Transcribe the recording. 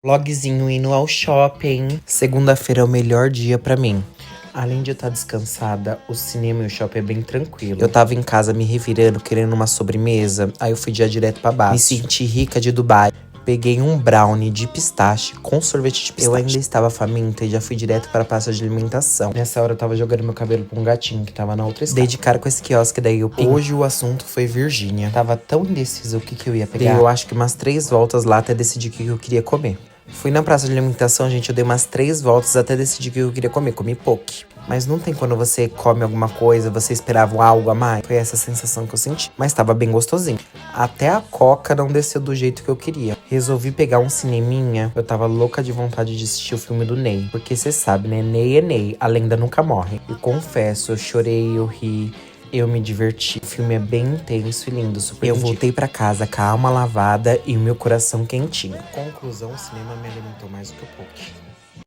Vlogzinho indo ao shopping. Segunda-feira é o melhor dia pra mim. Além de eu estar descansada, o cinema e o shopping é bem tranquilo. Eu tava em casa me revirando, querendo uma sobremesa. Aí eu fui já direto pra baixo. Me senti rica de Dubai. Peguei um brownie de pistache com sorvete de pistache. Eu ainda estava faminta e já fui direto para a praça de alimentação. Nessa hora eu tava jogando meu cabelo pra um gatinho que tava na outra escada. Dei de cara com esse quiosque, daí eu peguei. Hoje o assunto foi Virgínia. Tava tão indeciso o que eu ia pegar. Dei, eu acho que umas 3 voltas lá até decidir o que eu queria comer. Fui na praça de alimentação, gente, eu dei umas 3 voltas até decidir o que eu queria comer. Comi poke. Mas não tem quando você come alguma coisa, você esperava algo a mais. Foi essa sensação que eu senti. Mas tava bem gostosinho. Até a coca não desceu do jeito que eu queria. Resolvi pegar um cineminha. Eu tava louca de vontade de assistir o filme do Ney. Porque cê sabe, né? Ney é Ney. A lenda nunca morre. Eu confesso, eu chorei, eu ri. Eu me diverti. O filme é bem intenso e lindo, super Eu voltei pra casa com a alma lavada e o meu coração quentinho. Conclusão, o cinema me alimentou mais do que o poke.